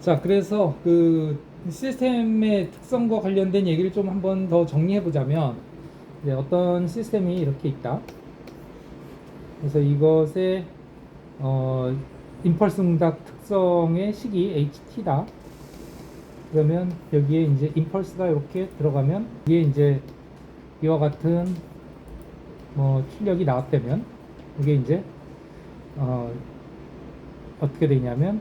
자, 그래서 그 시스템의 특성과 관련된 얘기를 좀 한번 더 정리해 보자면, 이제 어떤 시스템이 이렇게 있다. 그래서 이것의 임펄스 응답 특성의 식이 HT다. 그러면 여기에 이제 임펄스가 이렇게 들어가면 이게 이제 이와 같은 뭐 출력이 나왔다면 이게 이제 어, 어떻게 되냐면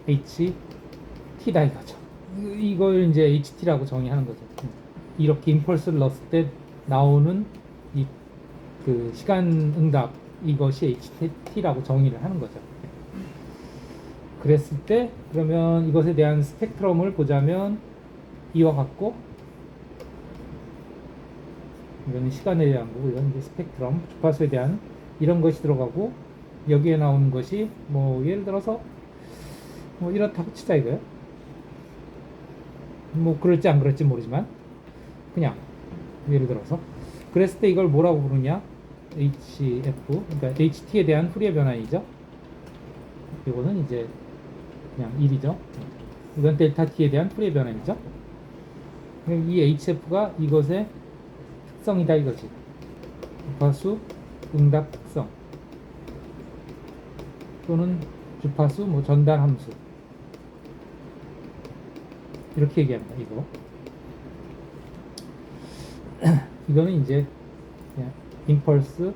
HT다 이거죠. 이걸 이제 HT라고 정의하는 거죠. 이렇게 임펄스를 넣었을 때 나오는 이 그 시간 응답 이것이 HT라고 정의를 하는 거죠. 그랬을 때 그러면 이것에 대한 스펙트럼을 보자면 이와 같고, 이거는 시간에 대한 거고, 이건 이제 스펙트럼 주파수에 대한 이런 것이 들어가고, 여기에 나오는 것이 뭐 예를 들어서 뭐 이렇다고 치자 이거요. 뭐 그럴지 안 그럴지 모르지만 그냥 예를 들어서 그랬을 때 이걸 뭐라고 부르냐, HF, 그러니까 HT에 대한 후리에 변환이죠. 이거는 이제 그냥 1이죠. 이건 델타 T에 대한 후리에 변환이죠. 이 HF가 이것의 특성이다 이거지. 주파수 응답 특성 또는 주파수 뭐 전달 함수, 이렇게 얘기합니다. 이거는 이제 그냥 임펄스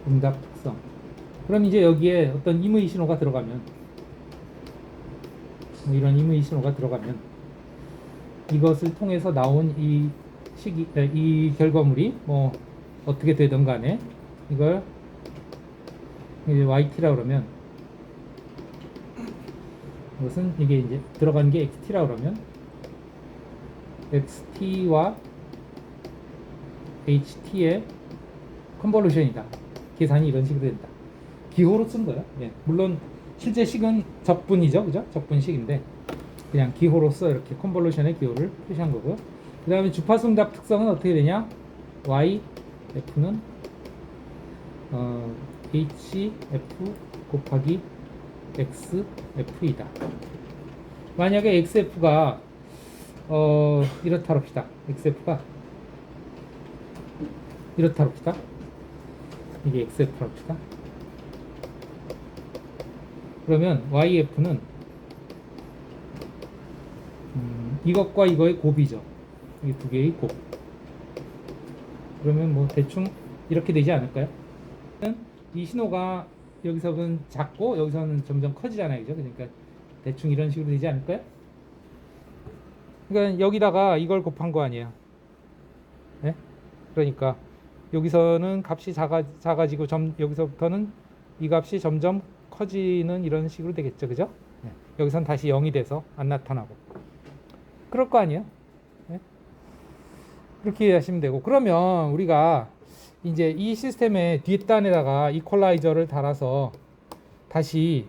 응답 특성. 그럼 이제 여기에 어떤 임의 신호가 들어가면, 뭐 이런 임의 신호가 들어가면 이것을 통해서 나온 이 결과물이 뭐 어떻게 되든 간에 이걸 이제 YT라 그러면, 이것은 이게 이제 들어간 게 XT라 그러면 XT와 HT의 컨볼루션이다. 계산이 이런 식으로 된다. 기호로 쓴 거야. 예. 물론 실제 식은 적분이죠, 그죠? 적분식인데 그냥 기호로서 이렇게 컨볼루션의 기호를 표시한 거고요. 그 다음에 주파수 응답 특성은 어떻게 되냐? YF는 HF 곱하기 XF이다. 만약에 XF가 이렇다 합시다. XF가 이렇다 합시다. 이게 XF 합시다. 그러면 YF는 이것과 이거의 곱이죠. 이 두 개의 곱. 그러면 뭐 대충 이렇게 되지 않을까요? 이 신호가 여기서는 작고 여기서는 점점 커지잖아요, 그죠? 그러니까 대충 이런 식으로 되지 않을까요? 그러니까 여기다가 이걸 곱한 거 아니에요. 네? 그러니까 여기서는 값이 작아지고 여기서부터는 이 값이 점점 커지는 이런 식으로 되겠죠, 그죠? 네. 여기선 다시 0이 돼서 안 나타나고 그럴 거 아니에요. 네? 그렇게 이해하시면 되고, 그러면 우리가 이제 이 시스템의 뒷단에다가 이퀄라이저를 달아서 다시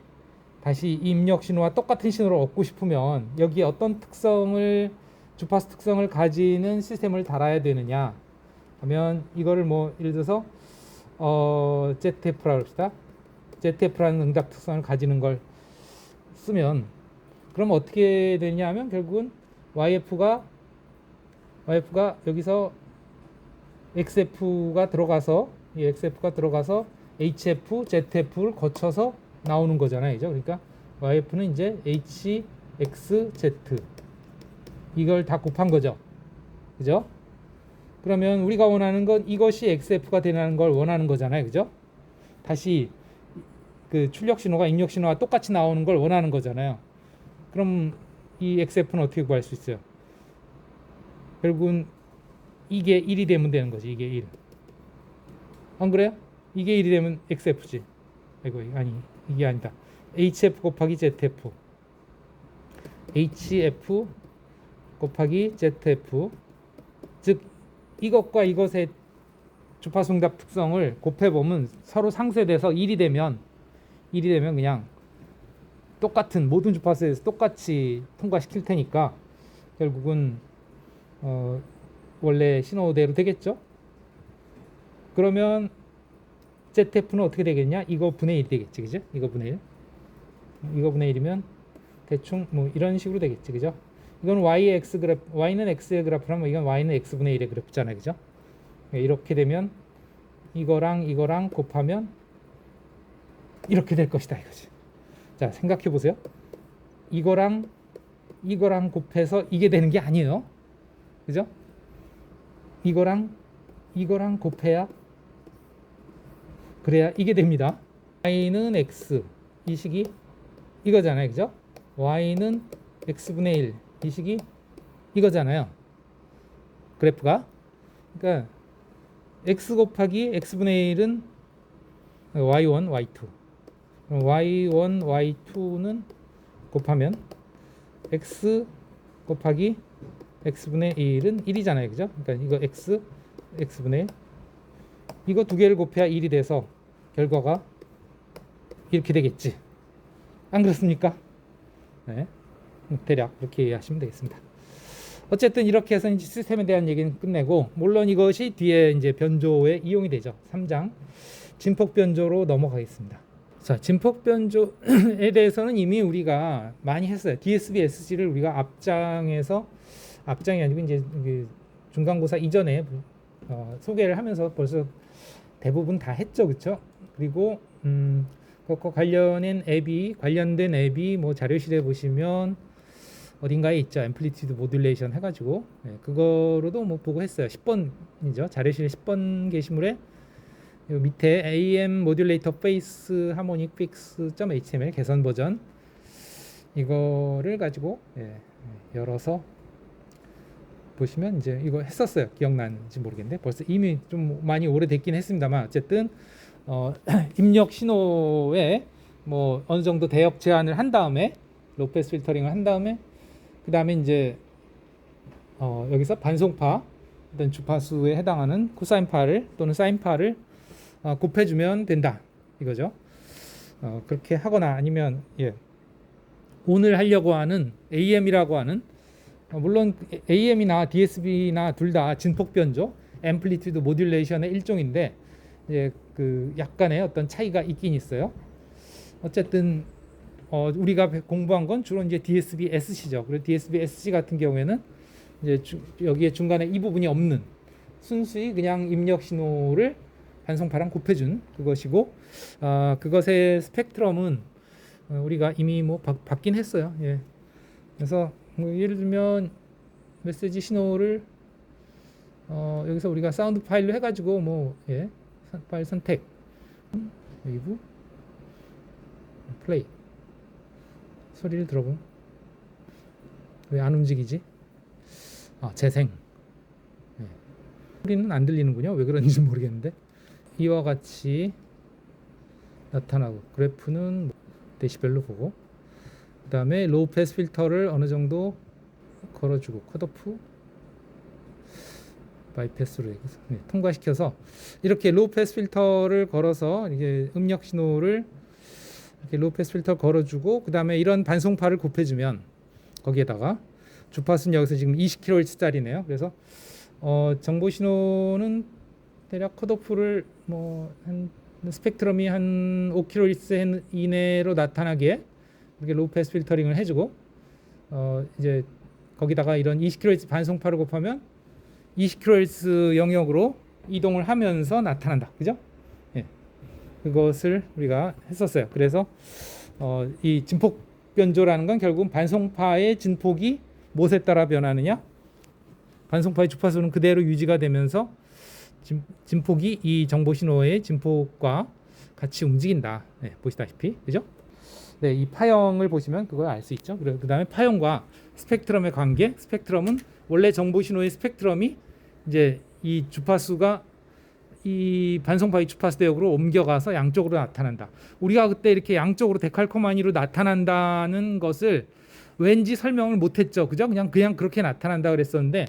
이 입력 신호와 똑같은 신호를 얻고 싶으면 여기에 어떤 특성을, 주파수 특성을 가지는 시스템을 달아야 되느냐 하면, 이거를 뭐 예를 들어서 ZF라고 합시다. ZF라는 응답 특성을 가지는 걸 쓰면 그럼 어떻게 되냐 하면 결국은 YF가 여기서 XF가 들어가서, 이 XF가 들어가서 HF, ZF를 거쳐서 나오는 거잖아요. 그러니까 YF는 이제 HXZ 이걸 다 곱한 거죠. 그죠? 그러면 우리가 원하는 건 이것이 XF가 되는 걸 원하는 거잖아요. 그죠? 다시 그 출력 신호가 입력 신호와 똑같이 나오는 걸 원하는 거잖아요. 그럼 이 XF는 어떻게 구할 수 있어요? 결국은 이게 1이 되면 되는 거지. 이게 1. 안 그래요? 이게 1이 되면 XF지. 아이고, 아니, 이게 아니다. HF 곱하기 ZF. HF 곱하기 ZF. 즉, 이것과 이것의 주파수 응답 특성을 곱해보면 서로 상쇄돼서 1이 되면 그냥 똑같은 모든 주파수에서 똑같이 통과시킬 테니까 결국은 원래 신호대로 되겠죠. 그러면 ZF는 어떻게 되겠냐? 이거 분의 1 되겠지, 그죠? 이거 분의 1. 이거 분의 1이면 대충 뭐 이런 식으로 되겠지, 그죠? 이건 y의 x 그래프, y는 x의 그래프라면 이건 y는 x분의 1의 그래프잖아요, 그죠? 이렇게 되면 이거랑 곱하면 이렇게 될 것이다 이거지. 자, 생각해 보세요. 이거랑 곱해서 이게 되는 게 아니에요, 그죠? 이거랑 곱해야 그래야 이게 됩니다. y는 x 이 식이 이거잖아요, 그죠? y는 x분의 1 이 식이 이거잖아요, 그래프가. 그러니까 x 곱하기 x분의 1은 y1 y2, y1 y2는 곱하면 x 곱하기 x분의 1은 1이잖아요, 그죠? 그러니까 이거 x분의 1 이거 두 개를 곱해야 1이 돼서 결과가 이렇게 되겠지. 안 그렇습니까? 네. 대략 그렇게 이해하시면 되겠습니다. 어쨌든 이렇게 해서 이제 시스템에 대한 얘기는 끝내고, 물론 이것이 뒤에 이제 변조에 이용이 되죠. 3장 진폭 변조로 넘어가겠습니다. 자, 진폭 변조에 대해서는 이미 우리가 많이 했어요. DSB, SG를 우리가 앞장이 아니고 이제 중간고사 이전에 소개를 하면서 벌써 대부분 다 했죠, 그렇죠? 그리고 그것과 관련된 앱이 뭐 자료실에 보시면 어딘가에 있죠. 앰플리튜드 모듈레이션 해가지고 그거로도 뭐 보고 했어요. 10번이죠. 자료실 10번 게시물에 요 밑에 AM 모듈레이터 페이스 하모닉 픽스.html 개선 버전 이거를 가지고 열어서 보시면 이제 이거 했었어요. 기억나는지 모르겠는데 벌써 이미 좀 많이 오래됐긴 했습니다만, 어쨌든 입력 신호에 뭐 어느 정도 대역 제한을 한 다음에 로패스 필터링을 한 다음에 그 다음에 이제 여기서 반송파 어떤 주파수에 해당하는 코사인파를 또는 사인파를 곱해주면 된다 이거죠. 그렇게 하거나 아니면 오늘 하려고 하는 AM이라고 하는 물론 AM이나 DSB나 둘 다 진폭 변조, 앰플리튜드 모듈레이션의 일종인데 그 약간의 어떤 차이가 있긴 있어요. 어쨌든 우리가 공부한 건 주로 이제 DSB SC죠. 그리고 DSB SC 같은 경우에는 이제 여기에 중간에 이 부분이 없는 순수히 그냥 입력 신호를 반송파랑 곱해준 그것이고, 그것의 스펙트럼은 우리가 이미 뭐 받긴 했어요. 그래서 뭐 예를 들면 메시지 신호를 여기서 우리가 사운드 파일로 해가지고 뭐 파일 선택, 웨이브, 플레이 소리를 들어보면 왜 안 움직이지? 재생. 소리는 안 들리는군요. 왜 그런지 모르겠는데 이와 같이 나타나고, 그래프는 데시벨로 보고, 그 다음에 로우 패스 필터를 어느 정도 걸어주고 컷오프 바이패스로 통과시켜서 이렇게 로우 패스 필터를 걸어서 이게 음력 신호를 이렇게 로우 패스 필터 걸어주고, 그 다음에 이런 반송파를 곱해주면 거기에다가 주파수는 여기서 지금 20kHz짜리네요. 그래서 정보 신호는 대략 컷오프를 뭐 한 스펙트럼이 한 5kHz 이내로 나타나게 이렇게 로우 패스 필터링을 해주고, 이제 거기다가 이런 20kHz 반송파를 곱하면 20kHz 영역으로 이동을 하면서 나타난다, 그죠? 그것을 우리가 했었어요. 그래서 이 진폭 변조라는 건 결국 반송파의 진폭이 무엇에 따라 변하느냐? 반송파의 주파수는 그대로 유지가 되면서 진폭이 이 정보 신호의 진폭과 같이 움직인다. 보시다시피, 그죠? 이 파형을 보시면 그걸 알 수 있죠. 그 다음에 파형과 스펙트럼의 관계. 스펙트럼은 원래 정보 신호의 스펙트럼이 이제 이 주파수가 이 반송파의 주파수 대역으로 옮겨가서 양쪽으로 나타난다. 우리가 그때 이렇게 양쪽으로 데칼코마니로 나타난다는 것을 왠지 설명을 못했죠, 그죠? 그냥 그렇게 나타난다 그랬었는데,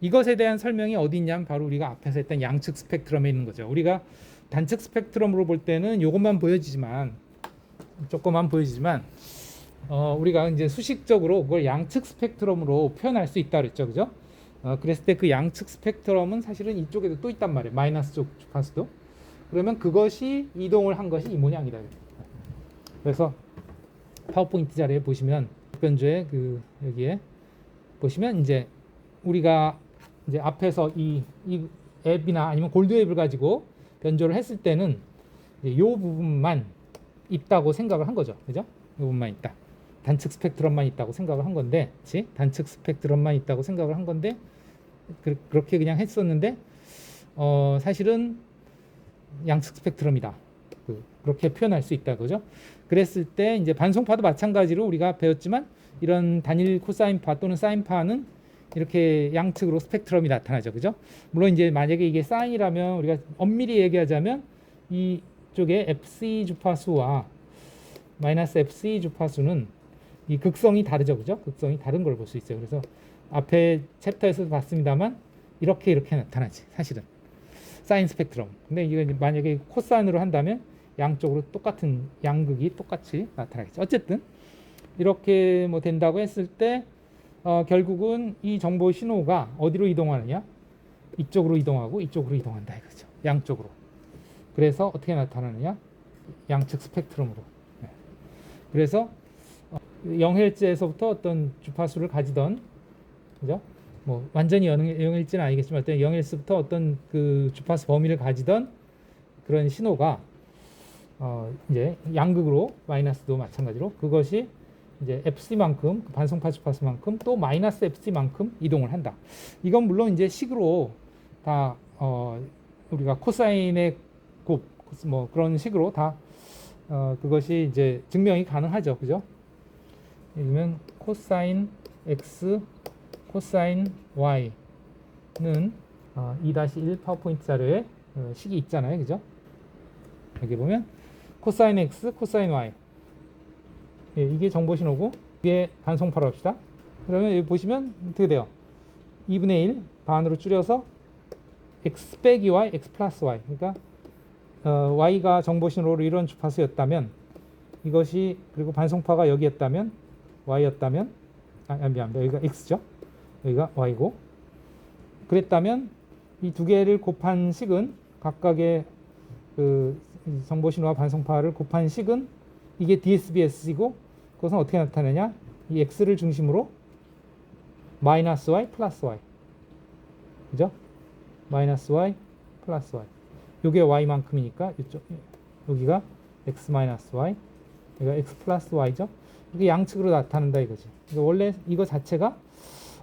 이것에 대한 설명이 어디 있냐면 바로 우리가 앞에서 했던 양측 스펙트럼에 있는 거죠. 우리가 단측 스펙트럼으로 볼 때는 이것만 보여지지만, 조금만 보여지지만, 우리가 이제 수식적으로 그걸 양측 스펙트럼으로 표현할 수 있다 그랬죠, 그죠? 그랬을 때 그 양측 스펙트럼은 사실은 이쪽에도 또 있단 말이에요. 마이너스 쪽 주파수도. 그러면 그것이 이동을 한 것이 이 모양이다. 그래서 파워포인트 자료에 보시면 변조의 그 여기에 보시면 이제 우리가 이제 앞에서 이 앱이나 아니면 골드 앱을 가지고 변조를 했을 때는 이 부분만 있다고 생각을 한 거죠. 그죠? 이 부분만 있다. 단측 스펙트럼만 있다고 생각을 한 건데, 그치? 단측 스펙트럼만 있다고 생각을 한 건데, 그렇게 그냥 했었는데, 사실은 양측 스펙트럼이다. 그렇게 표현할 수 있다. 그죠? 그랬을 때, 이제 반송파도 마찬가지로 우리가 배웠지만, 이런 단일 코사인파 또는 사인파는 이렇게 양측으로 스펙트럼이 나타나죠. 그죠? 물론 이제 만약에 이게 사인이라면 우리가 엄밀히 얘기하자면 이쪽에 FC 주파수와 마이너스 FC 주파수는 이 극성이 다르죠. 그죠? 극성이 다른 걸 볼 수 있어요. 그래서 앞에 챕터에서도 봤습니다만 이렇게 나타나지. 사실은. 사인 스펙트럼. 근데 이게 만약에 코사인으로 한다면 양쪽으로 똑같은 양극이 똑같이 나타나겠죠. 어쨌든 이렇게 뭐 된다고 했을 때 결국은 이 정보 신호가 어디로 이동하느냐? 이쪽으로 이동하고 이쪽으로 이동한다 이거죠. 양쪽으로. 그래서 어떻게 나타나느냐? 양측 스펙트럼으로. 네. 그래서 0Hz에서부터 어떤 주파수를 가지던, 그죠? 뭐 완전히 0Hz는 아니겠지만 어떤 0Hz부터 어떤 그 주파수 범위를 가지던 그런 신호가 이제 양극으로 마이너스도 마찬가지로 그것이 이제 FC만큼 반송파 주파수만큼 또 마이너스 FC만큼 이동을 한다. 이건 물론 이제 식으로 다 우리가 코사인의 곱 뭐 그런 식으로 다 그것이 이제 증명이 가능하죠. 그죠? 그러면 코사인 X, 코사인 Y는 2-1 파워포인트 자료에 식이 있잖아요. 그죠? 여기 보면 코사인 X, 코사인 Y. 예, 이게 정보 신호고 이게 반송파로 합시다. 그러면 여기 보시면 어떻게 돼요? 2분의 1 반으로 줄여서 X 빼기 Y, X 플러스 Y. 그러니까 Y가 정보 신호로 이런 주파수였다면 이것이 그리고 반송파가 여기였다면 Y였다면 미안합니다. 여기가 X죠. 여기가 Y고 그랬다면 이 두 개를 곱한 식은 각각의 그 정보 신호와 반송파를 곱한 식은 이게 DSBS이고 그것은 어떻게 나타내냐? 이 X를 중심으로 마이너스 Y 플러스 Y. 그죠? 마이너스 Y 플러스 Y. 요게 Y만큼이니까 이쪽 여기가 X 마이너스 Y, 여기가 X 플러스 Y죠. 이게 양측으로 나타난다 이거지. 그러니까 원래 이거 자체가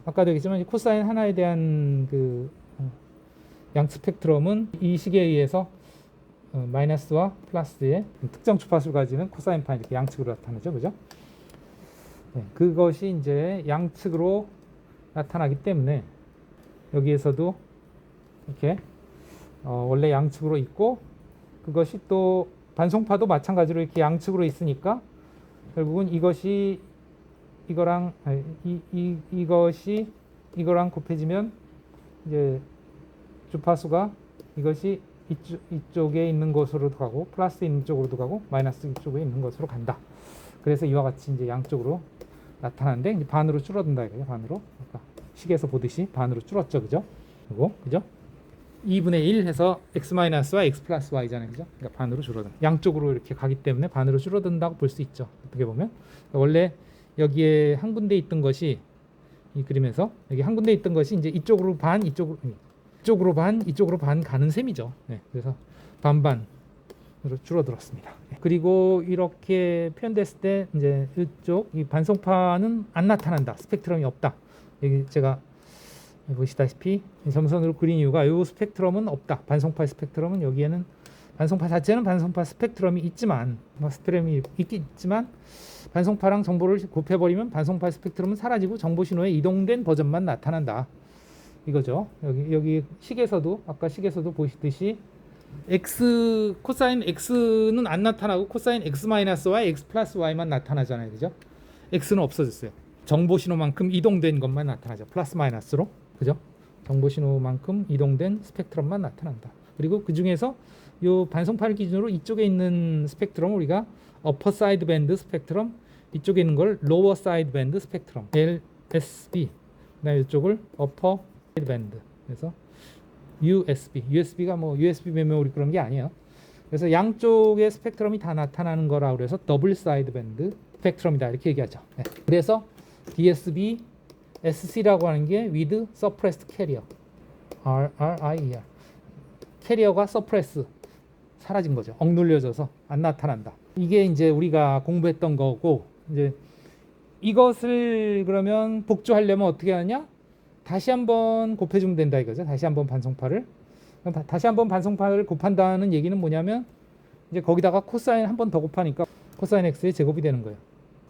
아까도 얘기했지만 코사인 하나에 대한 그 양 스펙트럼은 이 식에 의해서 마이너스와 플러스의 특정 주파수를 가지는 코사인파 이렇게 양측으로 나타나죠, 그죠? 네, 그것이 이제 양측으로 나타나기 때문에 여기에서도 이렇게 원래 양측으로 있고 그것이 또 반송파도 마찬가지로 이렇게 양측으로 있으니까 결국은 이것이 이거랑 이것이 이거랑 곱해지면 이제 주파수가 이것이 이쪽에 있는 곳으로도 가고 플러스 있는 쪽으로도 가고 마이너스 이쪽에 있는 것으로 간다. 그래서 이와 같이 이제 양쪽으로 나타나는데 이제 반으로 줄어든다 이거예요. 반으로. 아까 식에서 보듯이 반으로 줄었죠, 그죠? 그리고 그죠? 2분의 1 해서 x-y x 플러스 y잖아요, 그죠? 그러니까 반으로 줄어든. 양쪽으로 이렇게 가기 때문에 반으로 줄어든다고 볼 수 있죠. 어떻게 보면 원래 여기에 한 군데 있던 것이 이 그림에서 여기 한 군데 있던 것이 이제 이쪽으로 반, 이쪽으로 반 가는 셈이죠. 네, 그래서 반반으로 줄어들었습니다. 그리고 이렇게 표현됐을 때 이제 이쪽 이 반송파는 안 나타난다. 스펙트럼이 없다. 여기 제가 보시다시피 점선으로 그린 이유가 이 스펙트럼은 없다. 반송파 스펙트럼은 여기에는 반송파 자체는 반송파 스펙트럼이 있지만 반송파랑 정보를 곱해버리면 반송파 스펙트럼은 사라지고 정보 신호에 이동된 버전만 나타난다. 이거죠. 여기 식에서도 아까 식에서도 보시듯이 x 코사인 x는 안 나타나고 코사인 x 마이너스 y, x 플러스 y만 나타나잖아요, 그죠? x는 없어졌어요. 정보 신호만큼 이동된 것만 나타나죠. 플러스 마이너스로, 그죠? 정보 신호만큼 이동된 스펙트럼만 나타난다. 그리고 그 중에서 요 반송파를 기준으로 이쪽에 있는 스펙트럼 우리가 어퍼 사이드 밴드 스펙트럼, 이쪽에 있는 걸 로어 사이드 밴드 스펙트럼 LSB, 그다음에 이쪽을 어퍼 밴드. 그래서 USB가 뭐 USB 메모리 그런 게 아니에요. 그래서 양쪽의 스펙트럼이 다 나타나는 거라 그래서 더블 사이드 밴드 스펙트럼이다 이렇게 얘기하죠. 네. 그래서 DSB SC라고 하는 게 with suppressed carrier RIER 캐리어가 서프레스 사라진 거죠. 억눌려져서 안 나타난다. 이게 이제 우리가 공부했던 거고 이제 이것을 그러면 복조하려면 어떻게 하냐? 다시 한번 곱해주면 된다 이거죠. 다시 한번 반송파를. 다시 한번 반송파를 곱한다는 얘기는 뭐냐면 이제 거기다가 코사인 한 번 더 곱하니까 코사인 x의 제곱이 되는 거예요.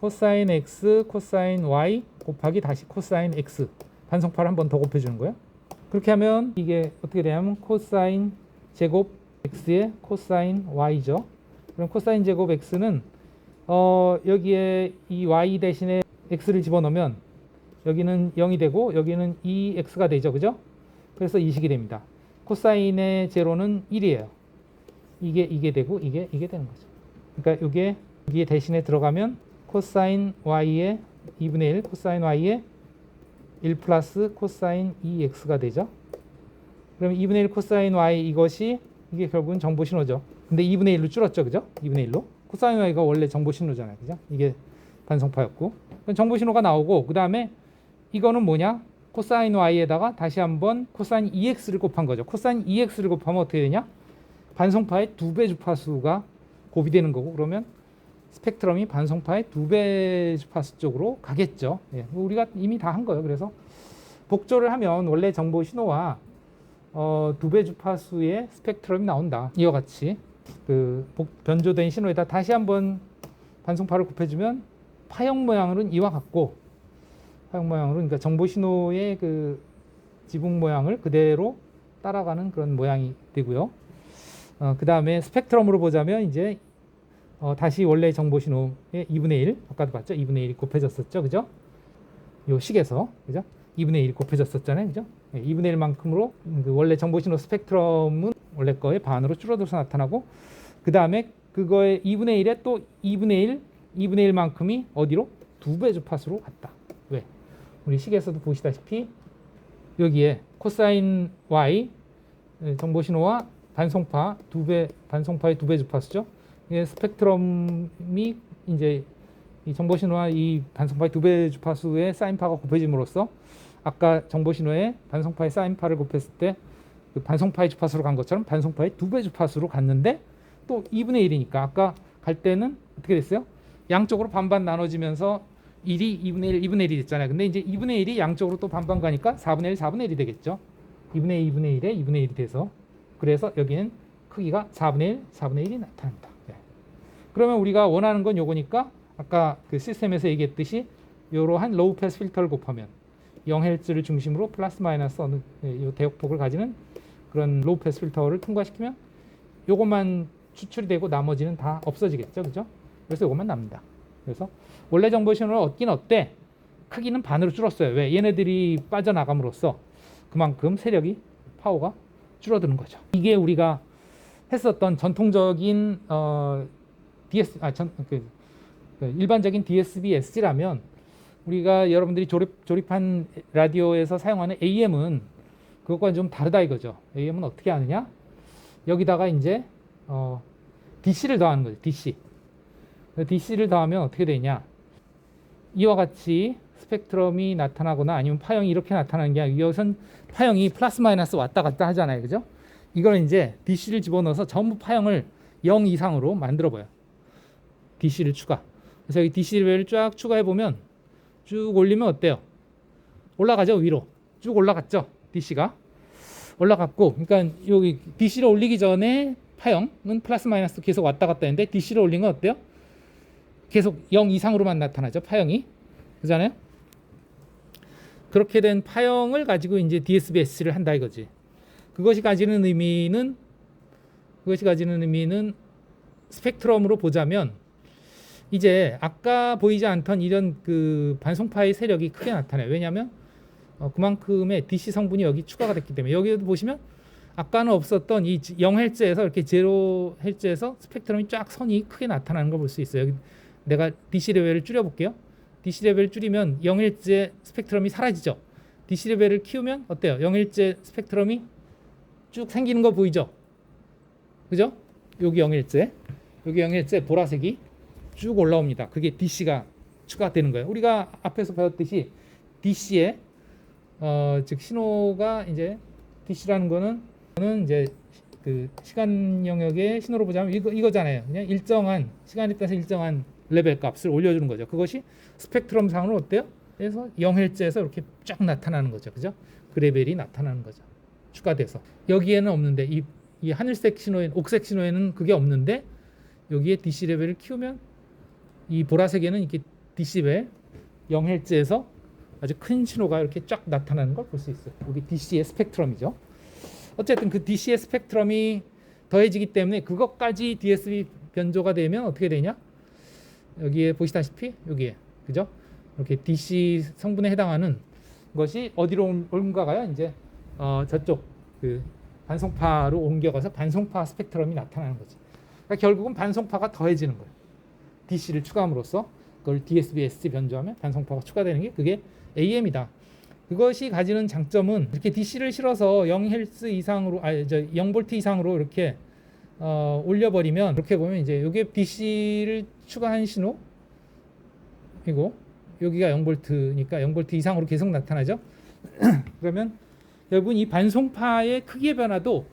코사인 x, 코사인 y 곱하기 다시 코사인 x 반송파를 한 번 더 곱해주는 거예요. 그렇게 하면 이게 어떻게 되냐면 코사인 제곱 x의 코사인 y죠. 그럼 코사인 제곱 x는 여기에 이 y 대신에 x를 집어넣으면 여기는 0이 되고 여기는 2x가 되죠. 그죠? 그래서 이 식이 됩니다. 코사인의 제로는 1이에요. 이게 되고 이게 되는 거죠. 그러니까 이게 대신에 들어가면 코사인 y의 2분의 1 코사인 y의 1 플러스 코사인 2x가 되죠. 그럼 2분의 1 코사인 y 이게 결국은 정보 신호죠. 근데 2분의 1로 줄었죠. 그죠? 2분의 1로. 코사인 y가 원래 정보 신호잖아요. 그죠? 이게 반송파였고. 정보 신호가 나오고 그다음에 이거는 뭐냐? 코사인 y에다가 다시 한번 코사인 2x를 곱한 거죠. 코사인 2x를 곱하면 어떻게 되냐? 반송파의 2배 주파수가 곱이 되는 거고 그러면 스펙트럼이 반송파의 2배 주파수 쪽으로 가겠죠. 예, 우리가 이미 다 한 거예요. 그래서 복조를 하면 원래 정보 신호와 2배 주파수의 스펙트럼이 나온다. 이와 같이 그 변조된 신호에다 다시 한번 반송파를 곱해주면 파형 모양은 이와 같고 파형 모양으로 그러니까 정보 신호의 그 지붕 모양을 그대로 따라가는 그런 모양이 되고요. 그 다음에 스펙트럼으로 보자면 이제 다시 원래 정보 신호의 2분의 1 아까도 봤죠? 2분의 1이 곱해졌었죠, 그죠? 요 식에서 그죠? 2분의 1이 곱해졌었잖아요, 그죠? 2분의 1만큼으로 그 원래 정보 신호 스펙트럼은 원래 거의 반으로 줄어들어서 나타나고 그 다음에 그거의 2분의 1에 또 2분의 1만큼이 어디로? 2배 주파수로 갔다. 왜? 우리 식에서도 보시다시피 여기에 코사인 y 정보 신호와 반송파 반송파의 2배 주파수죠. 이게 스펙트럼이 이제 이 정보 신호와 이 반송파의 2배 주파수의 사인파가 곱해짐으로써 아까 정보 신호에 반송파의 사인파를 곱했을 때 그 반송파의 주파수로 간 것처럼 반송파의 2배 주파수로 갔는데 또 2분의 1이니까 아까 갈 때는 어떻게 됐어요? 양쪽으로 반반 나눠지면서 1이 2분의 1 됐잖아요. 근데 이제 2분의 1이 양쪽으로 또 반반 가니까 4분의 1이 되겠죠. 2분의 2분의 1에 2분의 1이 돼서 그래서 여기는 크기가 4분의 1이 나타난다. 네. 그러면 우리가 원하는 건 요거니까 아까 그 시스템에서 얘기했듯이 이러한 로우 패스 필터를 곱하면 0Hz를 중심으로 플러스 마이너스 어느 요 대역폭을 가지는 그런 로우 패스 필터를 통과시키면 요것만 추출이 되고 나머지는 다 없어지겠죠. 그죠? 그래서 요것만 남니다. 그래서 원래 정보 신호를 얻긴 얻되 크기는 반으로 줄었어요. 왜? 얘네들이 빠져나감으로써 그만큼 세력이 파워가 줄어드는 거죠. 이게 우리가 했었던 전통적인 일반적인 DSB SG라면 우리가 여러분들이 조립한 라디오에서 사용하는 AM은 그것과 좀 다르다 이거죠. AM은 어떻게 하느냐? 여기다가 이제 DC를 더하는 거죠. DC를 더하면 어떻게 되냐? 이와 같이 스펙트럼이 나타나거나 아니면 파형이 이렇게 나타나는 게 아니라 이것은 파형이 플러스 마이너스 왔다 갔다 하잖아요. 그죠? 이거는 이제 DC를 집어넣어서 전부 파형을 0 이상으로 만들어 봐요. DC를 추가. 그래서 여기 DC 레벨을 쫙 추가해 보면 쭉 올리면 어때요? 올라가죠, 위로. 쭉 올라갔죠, DC가. 올라갔고, 그러니까 여기 DC를 올리기 전에 파형은 플러스 마이너스 계속 왔다 갔다 했는데 DC를 올린 건 어때요? 계속 0 이상으로만 나타나죠, 파형이. 그잖아요? 그렇게 된 파형을 가지고 이제 DSB-S를 한다 이거지. 그것이 가지는 의미는 스펙트럼으로 보자면 이제 아까 보이지 않던 이런 그 반송파의 세력이 크게 나타나요. 왜냐하면 그만큼의 DC 성분이 여기 추가가 됐기 때문에 여기도 보시면 아까는 없었던 이 0Hz에서 이렇게 0Hz에서 스펙트럼이 쫙 선이 크게 나타나는 걸 볼 수 있어요. 여기 내가 DC 레벨을 줄여볼게요. DC 레벨을 줄이면 0Hz의 스펙트럼이 사라지죠. DC 레벨을 키우면 어때요? 0Hz의 스펙트럼이 쭉 생기는 거 보이죠? 그죠? 여기 0Hz 보라색이 쭉 올라옵니다. 그게 DC가 추가되는 거예요. 우리가 앞에서 배웠듯이 DC에 즉 신호가 이제 DC라는 거는 이제 그 시간 영역의 신호로 보자면 이거잖아요. 그냥 일정한 시간에 따라서 일정한 레벨 값을 올려주는 거죠. 그것이 스펙트럼 상으로 어때요? 그래서 0Hz에서 이렇게 쫙 나타나는 거죠. 그죠? 그 레벨이 나타나는 거죠. 추가돼서 여기에는 없는데 이 하늘색 신호에 옥색 신호에는 그게 없는데 여기에 DC 레벨을 키우면 이 보라색에는 이렇게 DC벨 0Hz에서 아주 큰 신호가 이렇게 쫙 나타나는 걸 볼 수 있어요. 여기 DC의 스펙트럼이죠. 어쨌든 그 DC의 스펙트럼이 더해지기 때문에 그것까지 DSP 변조가 되면 어떻게 되냐? 여기에 보시다시피 여기에 그죠? 이렇게 DC 성분에 해당하는 것이 어디로 옮겨가요? 이제 저쪽 그 반송파로 옮겨가서 반송파 스펙트럼이 나타나는 거지. 그러니까 결국은 반송파가 더해지는 거예요. DC를 추가함으로써 그걸 DSB-SC 변조하면 반송파가 추가되는 게 그게 AM이다. 그것이 가지는 장점은 이렇게 DC를 실어서 0Hz 이상으로 0V 이상으로 이렇게 올려버리면 이렇게 보면 이제 이게 DC를 추가한 신호 이고 여기가 0V니까 0V 이상으로 계속 나타나죠. 그러면 결국은 이 반송파의 크기의 변화도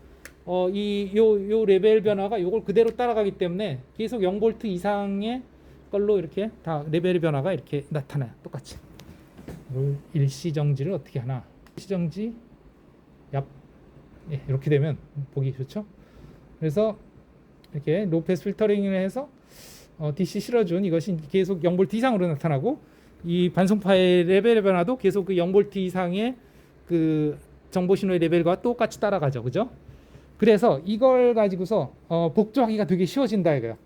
요 레벨 변화가 요걸 그대로 따라가기 때문에 계속 0V 이상의 걸로 이렇게 다 레벨의 변화가 이렇게 나타나요. 똑같이. 일시정지를 어떻게 하나? 일시정지 예, 이렇게 되면 보기 좋죠. 그래서 이렇게 로패스 필터링을 해서 DC 실어준 이것이 계속 0V 이상으로 나타나고 이 반송파의 레벨의 변화도 계속 그 0V 이상의 그 정보 신호의 레벨과 똑같이 따라가죠. 그죠? 그래서 이걸 가지고서 복조하기가 되게 쉬워진다 이거예요.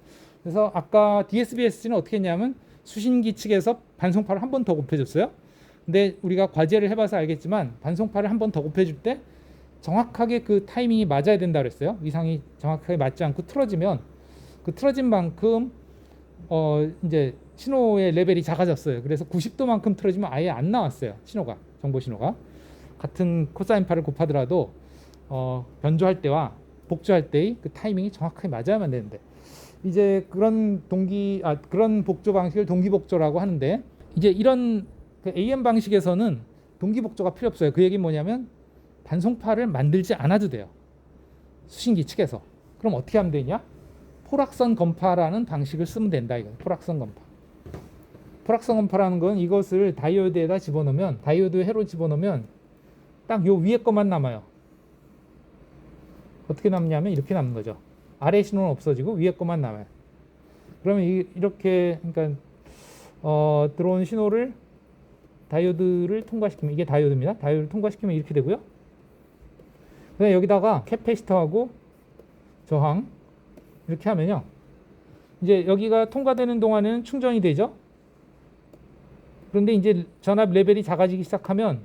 그래서 아까 DSB-SC는 어떻게 했냐면 수신기 측에서 반송파를 한 번 더 곱해줬어요. 근데 우리가 과제를 해봐서 알겠지만 반송파를 한 번 더 곱해줄 때 정확하게 그 타이밍이 맞아야 된다 그랬어요. 이상이 정확하게 맞지 않고 틀어지면 그 틀어진 만큼 이제 신호의 레벨이 작아졌어요. 그래서 90도만큼 틀어지면 아예 안 나왔어요. 신호가 정보 신호가 같은 코사인파를 곱하더라도 변조할 때와 복조할 때의 그 타이밍이 정확하게 맞아야만 되는데 이제 그런 그런 복조 방식을 동기복조라고 하는데 이제 이런 그 AM 방식에서는 동기복조가 필요 없어요. 그 얘기는 뭐냐면 반송파를 만들지 않아도 돼요. 수신기 측에서. 그럼 어떻게 하면 되냐? 포락선 검파라는 방식을 쓰면 된다. 이거 포락선 검파. 포락선 검파라는 건 이것을 다이오드에다 집어넣으면 다이오드 회로 집어넣으면 딱 요 위에 것만 남아요. 어떻게 남냐면 이렇게 남는 거죠. 아래 신호는 없어지고 위에 것만 남아요. 그러면 이렇게 그러니까 들어온 신호를 다이오드를 통과시키면 이게 다이오드입니다. 다이오드를 통과시키면 이렇게 되고요. 그다음에 여기다가 캐패시터하고 저항 이렇게 하면요. 이제 여기가 통과되는 동안에는 충전이 되죠. 그런데 이제 전압 레벨이 작아지기 시작하면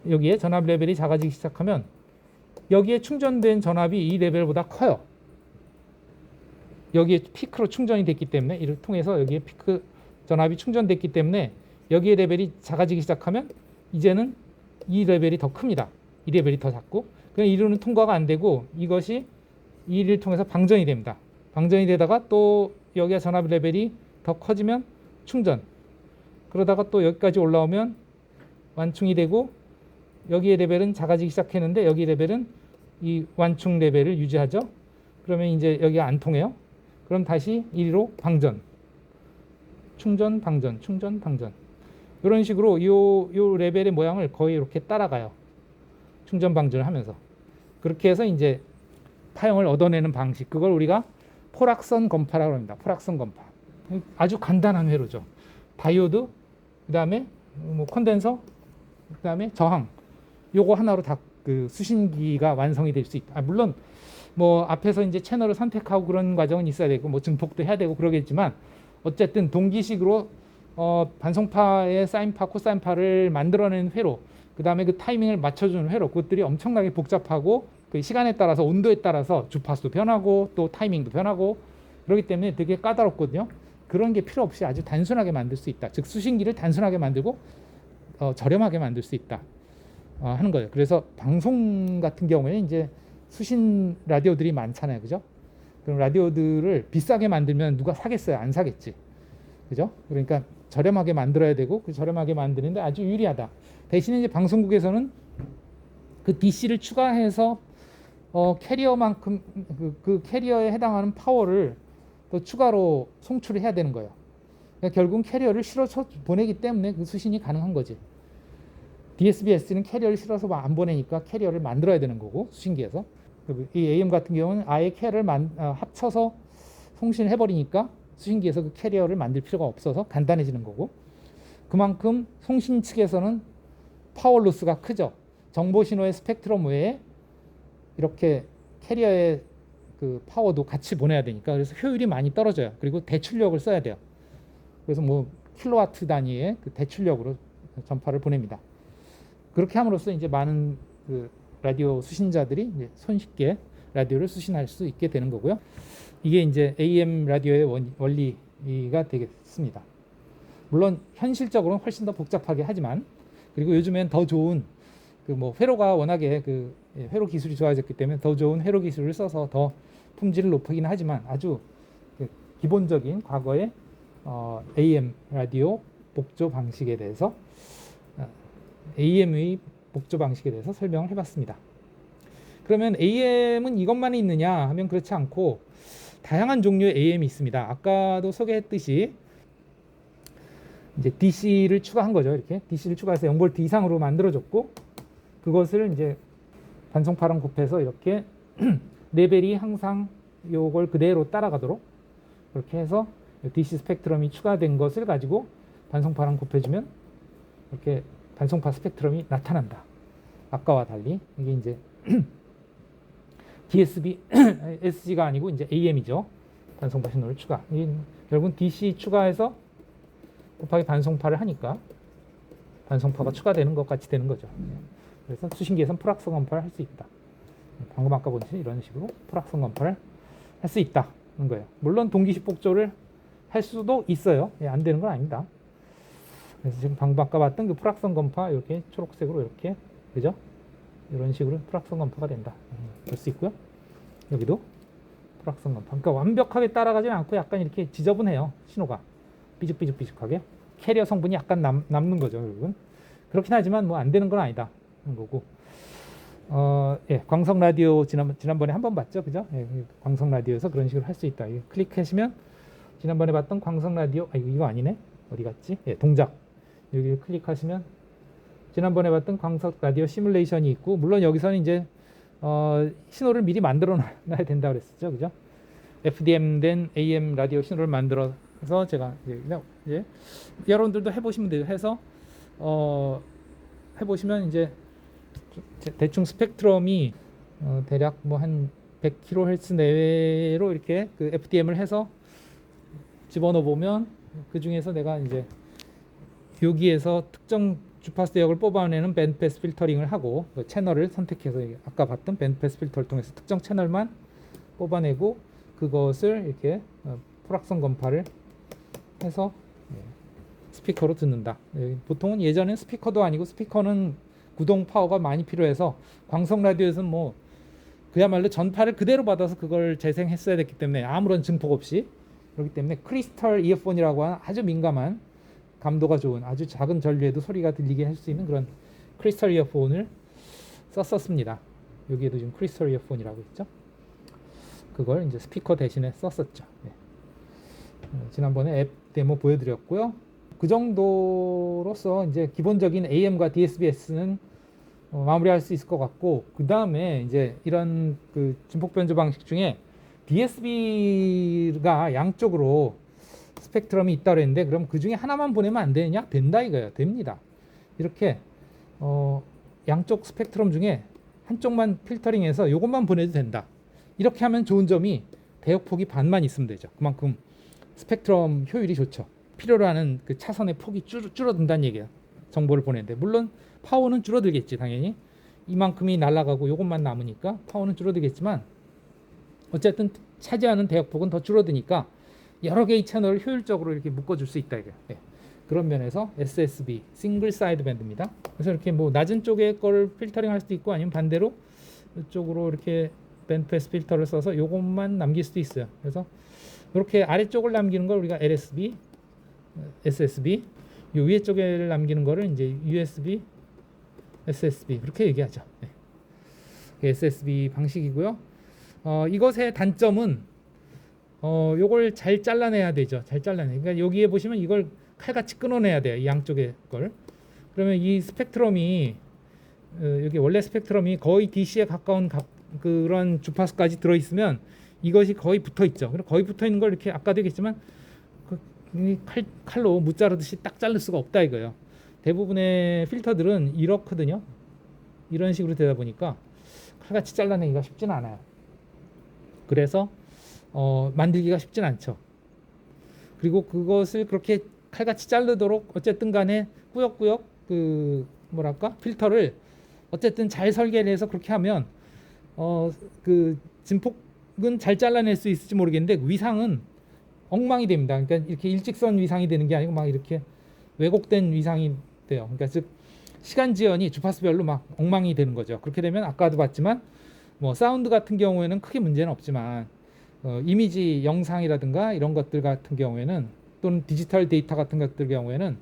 여기에 전압 레벨이 작아지기 시작하면 여기에 충전된 전압이 이 레벨보다 커요. 여기에 피크로 충전이 됐기 때문에 이를 통해서 여기에 피크 전압이 충전됐기 때문에 여기에 레벨이 작아지기 시작하면 이제는 이 레벨이 더 큽니다. 이 레벨이 더 작고 그냥 이로는 통과가 안 되고 이것이 이를 통해서 방전이 됩니다. 방전이 되다가 또 여기가 전압 레벨이 더 커지면 충전 그러다가 또 여기까지 올라오면 완충이 되고 여기의 레벨은 작아지기 시작했는데 여기 레벨은 이 완충 레벨을 유지하죠. 그러면 이제 여기가 안 통해요. 그럼 다시 이리로 방전 충전 방전 충전 방전 이런 식으로 요 레벨의 모양을 거의 이렇게 따라가요. 충전 방전을 하면서 그렇게 해서 이제 파형을 얻어내는 방식 그걸 우리가 포락선 검파라고 합니다. 포락선 검파 아주 간단한 회로죠. 다이오드 그다음에 뭐 컨덴서 그다음에 저항 요거 하나로 다 그 수신기가 완성이 될 수 있다. 물론 뭐 앞에서 이제 채널을 선택하고 그런 과정은 있어야 되고 뭐 증폭도 해야 되고 그러겠지만 어쨌든 동기식으로 반송파의 사인파 코사인파를 만들어낸 회로 그다음에 그 타이밍을 맞춰주는 회로 그것들이 엄청나게 복잡하고 그 시간에 따라서 온도에 따라서 주파수도 변하고 또 타이밍도 변하고 그렇기 때문에 되게 까다롭거든요. 그런 게 필요 없이 아주 단순하게 만들 수 있다. 즉 수신기를 단순하게 만들고 저렴하게 만들 수 있다 하는 거예요. 그래서 방송 같은 경우에 이제 수신 라디오들이 많잖아요, 그죠? 그럼 라디오들을 비싸게 만들면 누가 사겠어요? 안 사겠지. 그죠? 그러니까 저렴하게 만들어야 되고 그 저렴하게 만드는데 아주 유리하다. 대신에 이제 방송국에서는 그 DC를 추가해서 캐리어만큼 그 캐리어에 해당하는 파워를 또 추가로 송출을 해야 되는 거예요. 그러니까 결국은 캐리어를 실어서 보내기 때문에 그 수신이 가능한 거지. DSBS는 캐리어를 실어서 안 보내니까 캐리어를 만들어야 되는 거고 수신기에서. 이 AM 같은 경우는 아예 캐리어를 합쳐서 송신을 해버리니까 수신기에서 그 캐리어를 만들 필요가 없어서 간단해지는 거고, 그만큼 송신 측에서는 파워 로스가 크죠. 정보 신호의 스펙트럼 외에 이렇게 캐리어의 그 파워도 같이 보내야 되니까 그래서 효율이 많이 떨어져요. 그리고 대출력을 써야 돼요. 그래서 뭐 킬로와트 단위의 그 대출력으로 전파를 보냅니다. 그렇게 함으로써 이제 많은 그 라디오 수신자들이 이제 손쉽게 라디오를 수신할 수 있게 되는 거고요. 이게 이제 AM 라디오의 원리가 되겠습니다. 물론 현실적으로는 훨씬 더 복잡하게 하지만, 그리고 요즘엔 더 좋은 그 뭐 회로가 워낙에 그 회로 기술이 좋아졌기 때문에 더 좋은 회로 기술을 써서 더 품질을 높이긴 하지만 아주 그 기본적인 과거의 AM 라디오 복조 방식에 대해서 AM의 복조 방식에 대해서 설명을 해봤습니다. 그러면 AM은 이것만 있느냐 하면 그렇지 않고 다양한 종류의 AM이 있습니다. 아까도 소개했듯이 이제 DC를 추가한 거죠. 이렇게 DC를 추가해서 0V 이상으로 만들어줬고, 그것을 이제 반송파랑 곱해서 이렇게 레벨이 항상 요걸 그대로 따라가도록 이렇게 해서 DC 스펙트럼이 추가된 것을 가지고 반송파랑 곱해주면 이렇게 반송파 스펙트럼이 나타난다. 아까와 달리 이게 이제 DSB, SG가 아니고 이제 AM이죠. 반송파 신호를 추가. 이게 결국은 DC 추가해서 곱하기 반송파를 하니까 반송파가 추가되는 것 같이 되는 거죠. 그래서 수신기에서는 풀악성 검파를 할 수 있다. 방금 아까 보듯이 이런 식으로 풀악성 검파를 할 수 있다는 거예요. 물론 동기식 복조를 할 수도 있어요. 안 되는 건 아닙니다. 그래서 지금 방금 아까 봤던 그 풀악성 검파 이렇게 초록색으로 이렇게, 그죠? 이런 식으로 풀악성 검파가 된다. 볼 수 있고요. 여기도 풀악성 검파. 그러니까 완벽하게 따라가지 않고 약간 이렇게 지저분해요. 신호가 삐죽삐죽삐죽하게 캐리어 성분이 약간 남는 거죠. 여러분. 그렇긴 하지만 뭐 안 되는 건 아니다 하는 거고. 예, 광석 라디오 지난번에 한번 봤죠, 그죠? 예, 광석 라디오에서 그런 식으로 할 수 있다. 클릭하시면 지난번에 봤던 광석 라디오, 이거 아니네. 어디 갔지? 예, 동작. 여기 클릭하시면 지난번에 봤던 광석 라디오 시뮬레이션이 있고, 물론 여기서는 이제 신호를 미리 만들어 놔야 된다 그랬었죠, 그죠? FDM 된 AM 라디오 신호를 만들어서 제가 이제 여러분들도 해보시면 돼요. 해서 해보시면 이제 대충 스펙트럼이 대략 뭐 한 100kHz 내외로 이렇게 그 FDM을 해서 집어넣어 보면 그 중에서 내가 이제 여기에서 특정 주파수 대역을 뽑아내는 밴드패스 필터링을 하고 그 채널을 선택해서 아까 봤던 밴드패스 필터를 통해서 특정 채널만 뽑아내고 그것을 이렇게 풀악성 검파를 해서 스피커로 듣는다. 보통은 예전엔 스피커도 아니고, 스피커는 구동 파워가 많이 필요해서 광석 라디오에서는 뭐 그야말로 전파를 그대로 받아서 그걸 재생했어야 됐기 때문에 아무런 증폭 없이, 그렇기 때문에 크리스털 이어폰이라고 하는 아주 민감한 감도가 좋은 아주 작은 전류에도 소리가 들리게 할 수 있는 그런 크리스털 이어폰을 썼었습니다. 여기에도 지금 크리스털 이어폰이라고 있죠. 그걸 이제 스피커 대신에 썼었죠. 네. 지난번에 앱 데모 보여드렸고요. 그 정도로서 이제 기본적인 AM과 DSBS는 마무리할 수 있을 것 같고, 그 다음에 이제 이런 그 진폭 변조 방식 중에 DSB가 양쪽으로 스펙트럼이 있다 그랬는데, 그럼 그 중에 하나만 보내면 안 되느냐? 된다 이거예요. 됩니다. 이렇게 양쪽 스펙트럼 중에 한쪽만 필터링해서 이것만 보내도 된다. 이렇게 하면 좋은 점이 대역폭이 반만 있으면 되죠. 그만큼 스펙트럼 효율이 좋죠. 필요로 하는 그 차선의 폭이 줄어든다는 얘기예요. 정보를 보내는데, 물론 파워는 줄어들겠지. 당연히 이만큼이 날아가고 이것만 남으니까 파워는 줄어들겠지만, 어쨌든 차지하는 대역폭은 더 줄어드니까 여러 개의 채널을 효율적으로 이렇게 묶어줄 수 있다 이거예요. 네. 그런 면에서 SSB 싱글 사이드 밴드입니다. 그래서 이렇게 뭐 낮은 쪽의 거를 필터링 할 수도 있고, 아니면 반대로 이쪽으로 이렇게 밴드패스 필터를 써서 요것만 남길 수도 있어요. 그래서 이렇게 아래쪽을 남기는 걸 우리가 LSB, SSB, 요 위에 쪽을 남기는 거를 이제 USB, SSB 그렇게 얘기하죠. 네. SSB 방식이고요. 이것의 단점은 요걸 잘 잘라내야 되죠. 잘 잘라내. 그러니까 여기에 보시면 이걸 칼같이 끊어내야 돼요. 이 양쪽의 걸. 그러면 이 스펙트럼이 여기 원래 스펙트럼이 거의 DC에 가까운 그런 주파수까지 들어 있으면 이것이 거의 붙어 있죠. 그리고 거의 붙어 있는 걸 이렇게 아까도 얘기했지만 칼로 무 자르듯이 딱 자를 수가 없다 이거예요. 대부분의 필터들은 이렇거든요. 이런 식으로 되다 보니까 칼같이 잘라내기가 쉽지는 않아요. 그래서 만들기가 쉽진 않죠. 그리고 그것을 그렇게 칼같이 자르도록 어쨌든 간에 꾸역꾸역 그 뭐랄까 필터를 어쨌든 잘 설계를 해서 그렇게 하면 그 진폭은 잘 잘라낼 수 있을지 모르겠는데 위상은 엉망이 됩니다. 그러니까 이렇게 일직선 위상이 되는 게 아니고 막 이렇게 왜곡된 위상이 돼요. 그러니까 즉 시간 지연이 주파수별로 막 엉망이 되는 거죠. 그렇게 되면 아까도 봤지만 뭐 사운드 같은 경우에는 크게 문제는 없지만 이미지 영상이라든가 이런 것들 같은 경우에는 또는 디지털 데이터 같은 것들 경우에는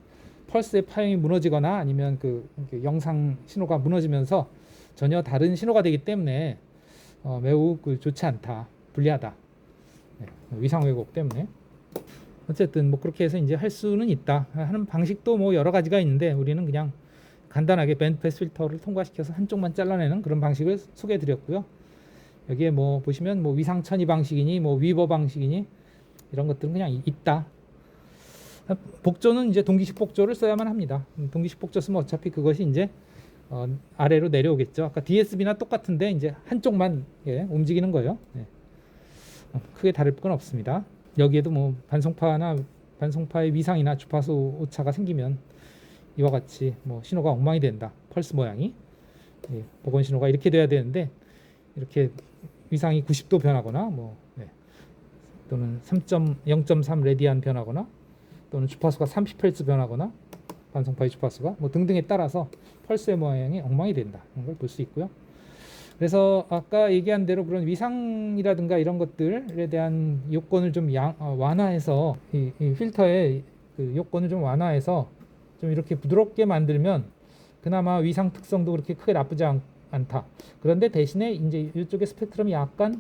펄스의 파형이 무너지거나 아니면 그 영상 신호가 무너지면서 전혀 다른 신호가 되기 때문에 매우 좋지 않다, 불리하다. 네, 위상 왜곡 때문에. 어쨌든 뭐 그렇게 해서 이제 할 수는 있다 하는 방식도 뭐 여러 가지가 있는데 우리는 그냥 간단하게 밴드패스 필터를 통과시켜서 한쪽만 잘라내는 그런 방식을 소개해 드렸고요. 여기에 뭐 보시면 뭐 위상 천이 방식이니 뭐 위버 방식이니 이런 것들은 그냥 있다. 복조는 이제 동기식 복조를 써야만 합니다. 동기식 복조 쓰면 어차피 그것이 이제 아래로 내려오겠죠. 아까 DSB나 똑같은데 이제 한쪽만 움직이는 거예요. 네. 크게 다를 건 없습니다. 여기에도 뭐 반송파의 위상이나 주파수 오차가 생기면 이와 같이 뭐 신호가 엉망이 된다. 펄스 모양이 복원 신호가 이렇게 돼야 되는데 이렇게 위상이 90도 변하거나 뭐 또는 0.3 레디안 변하거나 또는 주파수가 30Hz 변하거나 반송파의 주파수가 뭐 등등에 따라서 펄스의 모양이 엉망이 된다. 이런 걸 볼 수 있고요. 그래서 아까 얘기한 대로 그런 위상이라든가 이런 것들에 대한 요건을 좀 완화해서 이 필터의 그 요건을 좀 완화해서 좀 이렇게 부드럽게 만들면 그나마 위상 특성도 그렇게 크게 나쁘지 않다. 그런데 대신에 이제 이쪽에 스펙트럼이 약간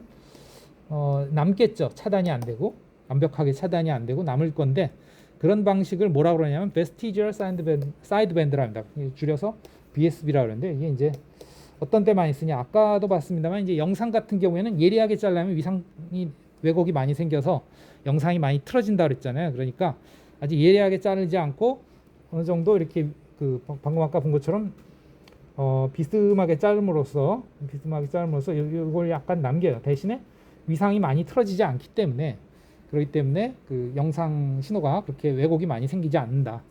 남겠죠. 차단이 안 되고 완벽하게 차단이 안 되고 남을 건데 그런 방식을 뭐라고 그러냐면 Vestigial Sideban드라 합니다. 줄여서 BSB라고 그러는데 이게 이제 어떤 때 많이 쓰냐 아까도 봤습니다만 이제 영상 같은 경우에는 예리하게 잘라면 위상이 왜곡이 많이 생겨서 영상이 많이 틀어진다 그랬잖아요. 그러니까 아주 예리하게 자르지 않고 어느 정도 이렇게 그 방금 아까 본 것처럼 비스듬하게 자름으로써 이걸 약간 남겨요. 대신에 위상이 많이 틀어지지 않기 때문에 그렇기 때문에 그 영상 신호가 그렇게 왜곡이 많이 생기지 않는다.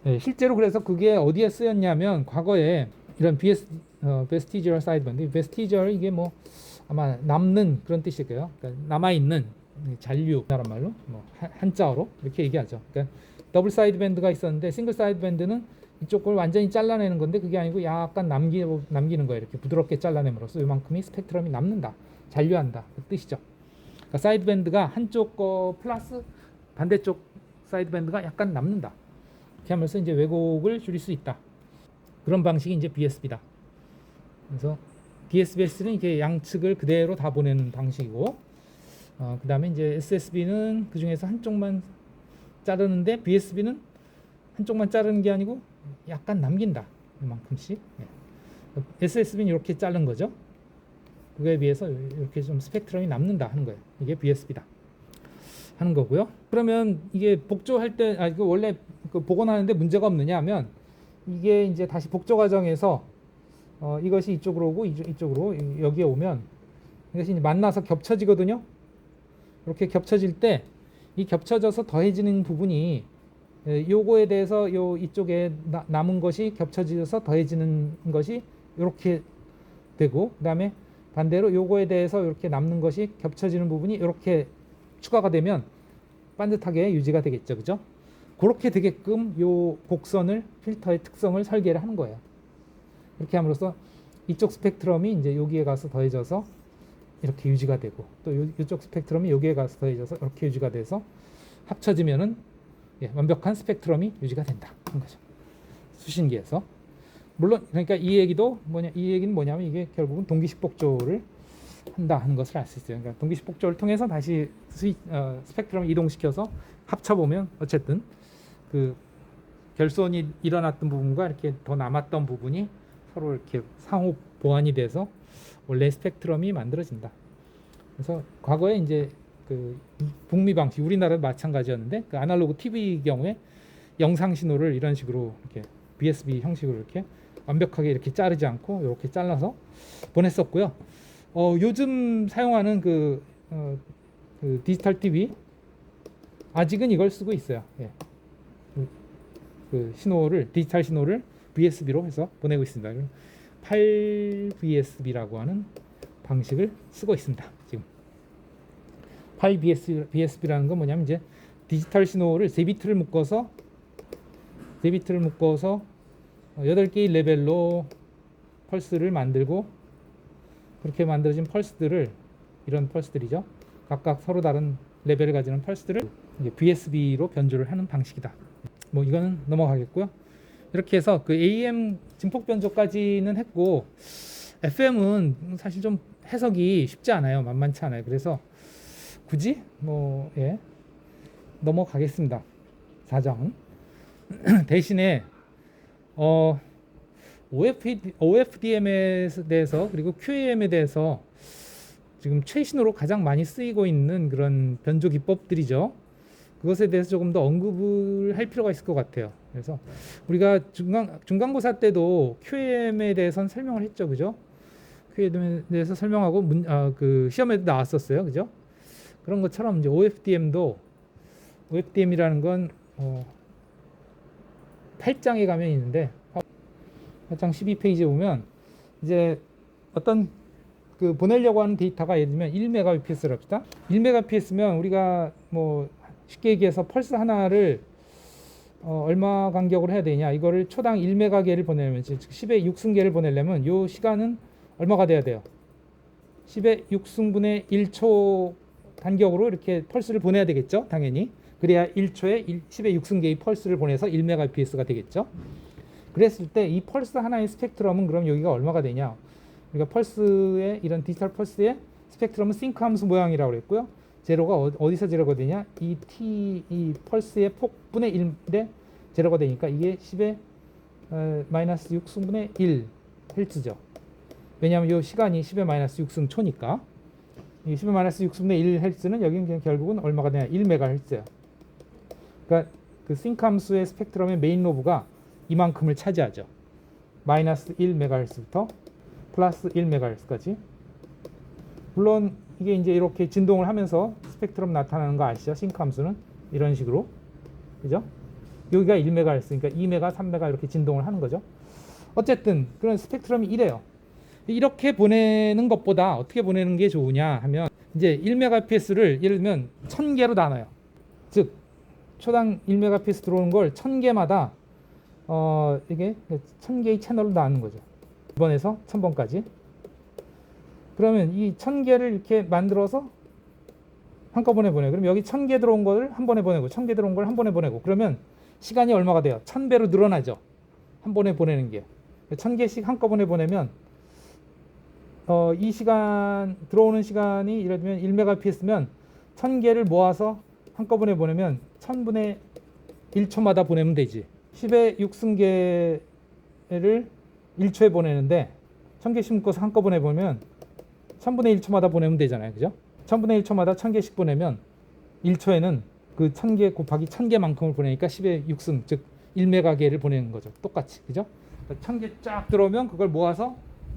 네, 실제로 그래서 그게 어디에 쓰였냐면 과거에 이런 Vestigial Sideband, Vestigial 이게 뭐 아마 남는 그런 뜻일 거예요. 그러니까 남아 있는 잔류라는 말로 뭐 한자어로 이렇게 얘기하죠. 그러니까 더블 사이드밴드가 있었는데 싱글 사이드밴드는 이쪽 걸 완전히 잘라내는 건데 그게 아니고 약간 남기는 거예요. 이렇게 부드럽게 잘라냄으로써 이만큼이 스펙트럼이 남는다, 잔류한다 그 뜻이죠. 그러니까 사이드밴드가 한쪽 거 플러스 반대쪽 사이드밴드가 약간 남는다. 이렇게 하면서 이제 왜곡을 줄일 수 있다. 그런 방식이 이제 BSB다. 그래서 DSBS는 이렇게 양측을 그대로 다 보내는 방식이고, 그 다음에 이제 SSB는 그 중에서 한쪽만 자르는데 BSB는 한쪽만 자르는 게 아니고 약간 남긴다. 이만큼씩. SSB는 이렇게 자른 거죠. 그거에 비해서 이렇게 좀 스펙트럼이 남는다 하는 거예요. 이게 BSB다 하는 거고요. 그러면 이게 복조할 때, 이거 원래 그 복원하는데 문제가 없느냐 하면 이게 이제 다시 복조 과정에서 이것이 이쪽으로 오고 이쪽으로 여기에 오면 이것이 이제 만나서 겹쳐지거든요. 이렇게 겹쳐질 때 이 겹쳐져서 더해지는 부분이 요거에 대해서 이쪽에 남은 것이 겹쳐져서 더해지는 것이 이렇게 되고 그다음에 반대로 요거에 대해서 이렇게 남는 것이 겹쳐지는 부분이 이렇게 추가가 되면 반듯하게 유지가 되겠죠. 그죠? 그렇게 되게끔 요 곡선을 필터의 특성을 설계를 하는 거예요. 이렇게 함으로써 이쪽 스펙트럼이 이제 여기에 가서 더해져서 이렇게 유지가 되고 또 이쪽 스펙트럼이 여기에 가서 더해져서 이렇게 유지가 돼서 합쳐지면은 완벽한 스펙트럼이 유지가 된다 하는 거죠. 수신기에서. 물론 그러니까 이 얘기는 뭐냐면 이게 결국은 동기식 복조를 한다 하는 것을 알 수 있어요. 그러니까 동기식 복조를 통해서 다시 스펙트럼을 이동시켜서 합쳐보면 어쨌든 그 결손이 일어났던 부분과 이렇게 더 남았던 부분이 서로 이렇게 상호 보완이 돼서 원래 스펙트럼이 만들어진다. 그래서 과거에 이제 그 북미 방식, 우리나라도 마찬가지였는데 그 아날로그 TV 경우에 영상 신호를 이런 식으로 이렇게 BSB 형식으로 이렇게 완벽하게 이렇게 자르지 않고 이렇게 잘라서 보냈었고요. 요즘 사용하는 그 디지털 TV 아직은 이걸 쓰고 있어요. 예. 그 신호를 디지털 신호를 BSB로 해서 보내고 있습니다. 8BSB라고 하는 방식을 쓰고 있습니다. 지금 8BSB라는 건 뭐냐면 이제 디지털 신호를 3비트를 묶어서 8개의 레벨로 펄스를 만들고 그렇게 만들어진 펄스들을 이런 펄스들이죠. 각각 서로 다른 레벨을 가지는 펄스들을 BSB로 변조를 하는 방식이다. 뭐 이거는 넘어가겠고요. 이렇게 해서 그 AM 증폭 변조까지는 했고 FM은 사실 좀 해석이 쉽지 않아요. 만만치 않아요. 그래서 굳이 넘어가겠습니다. 사정은 대신에 OFDM에 대해서 그리고 QAM에 대해서 지금 최신으로 가장 많이 쓰이고 있는 그런 변조 기법들이죠. 그것에 대해서 조금 더 언급을 할 필요가 있을 것 같아요. 그래서 우리가 중간고사 때도 QAM에 대해서는 설명을 했죠, 그죠? QAM에 대해서 설명하고 그 시험에도 나왔었어요, 그죠? 그런 것처럼 이제 OFDM이라는 건 8장에 가면 있는데 8장 12페이지에 보면 이제 어떤 그 보내려고 하는 데이터가 예를 들면 1Mbps를 합시다. 1Mbps면 우리가 뭐 쉽게 얘기해서 펄스 하나를 얼마 간격으로 해야 되냐, 이거를 초당 1메가계를 보내려면, 즉 10의 6승계를 보내려면 요 시간은 얼마가 돼야 돼요? 10의 6승분의 1초 간격으로 이렇게 펄스를 보내야 되겠죠, 당연히. 그래야 1초에 10의 6승계의 펄스를 보내서 1메가ps가 되겠죠. 그랬을 때 이 펄스 하나의 스펙트럼은 그럼 여기가 얼마가 되냐? 그러니까 펄스의 이런 디지털 펄스의 스펙트럼은 싱크 함수 모양이라고 그랬고요. 제로가 어디서 제로가 되냐? 이 펄스의 폭분의 1에 제로가 되니까 이게 10의 마이너스 6승분의 1 헬츠죠. 왜냐하면 이 시간이 10의 마이너스 6승 초니까. 이 10의 마이너스 6승분의 1 헬츠는 여기는 그냥 결국은 얼마가 되냐? 1메가 헬츠예요. 그러니까 그 싱크 함수의 스펙트럼의 메인 로브가 이만큼을 차지하죠. 마이너스 1메가헤르츠부터 플러스 1메가헤르츠까지. 물론 이게 이제 이렇게 진동을 하면서 스펙트럼 나타나는 거 아시죠? 싱크 함수는 이런 식으로, 그죠? 여기가 1메가헤르츠, 그러니까 2메가, 3메가 이렇게 진동을 하는 거죠. 어쨌든 그런 스펙트럼이 이래요. 이렇게 보내는 것보다 어떻게 보내는 게 좋으냐 하면 이제 1메가ps를 예를 들면 1000개로 나눠요. 즉 초당 1메가ps 들어오는 걸 1000개마다 이게 1000개의 채널로 나누는 거죠. 1번에서 1000번까지. 그러면 이 1000개를 이렇게 만들어서 한꺼번에 보내요. 그럼 여기 1000개 들어온 걸 한 번에 보내고 1000개 들어온 걸 한 번에 보내고 그러면 시간이 얼마가 돼요? 1000배로 늘어나죠. 한 번에 보내는 게. 1000개씩 한꺼번에 보내면 이 시간 들어오는 시간이 예를 들면 1메가ps면 1000개를 모아서 한꺼번에 보내면 1000분의 1초마다 보내면 되지. 10의 6승계를 1초에 보내는데 1000개씩 묶어서 한꺼번에 보면 1000분의 1초마다 보내면 되잖아요. 그죠? 1000분의 1초마다 1000개씩 보내면 1초에는 그 1000개 곱하기 1000개만큼을 보내니까 10의 6승, 즉 1메가계를 보내는 거죠. 똑같이. 그죠? 1000개 쫙 들어오면 그걸 모아서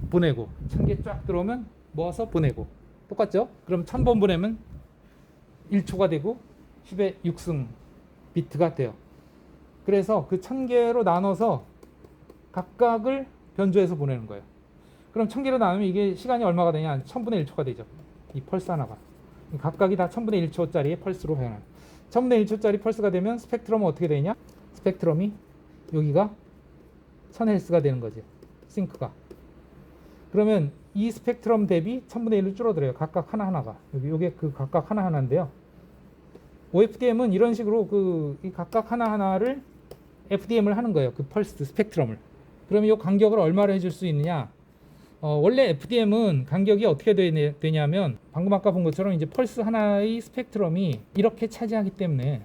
보내고 1000개 쫙 들어오면 모아서 보내고 똑같죠? 그럼 1000번 보내면 1초가 되고 10의 6승 비트가 돼요. 그래서 그 1000개로 나눠서 각각을 변조해서 보내는 거예요. 그럼 1000개로 나누면 이게 시간이 얼마가 되냐? 1000분의 1초가 되죠. 이 펄스 하나가. 각각이 다 1000분의 1초짜리의 펄스로 변하는. 1000분의 1초짜리 펄스가 되면 스펙트럼은 어떻게 되냐? 스펙트럼이 여기가 1000Hz가 되는 거지. 싱크가. 그러면 이 스펙트럼 대비 1000분의 1로 줄어들어요. 각각 하나하나가. 요게 그 각각 하나하나인데요. OFDM은 이런 식으로 이 각각 하나하나를 FDM을 하는 거예요. 그 펄스 스펙트럼을. 그러면 이 간격을 얼마로 해줄 수 있느냐? 원래 FDM은 간격이 어떻게 되냐면 방금 아까 본 것처럼 이제 펄스 하나의 스펙트럼이 이렇게 차지하기 때문에,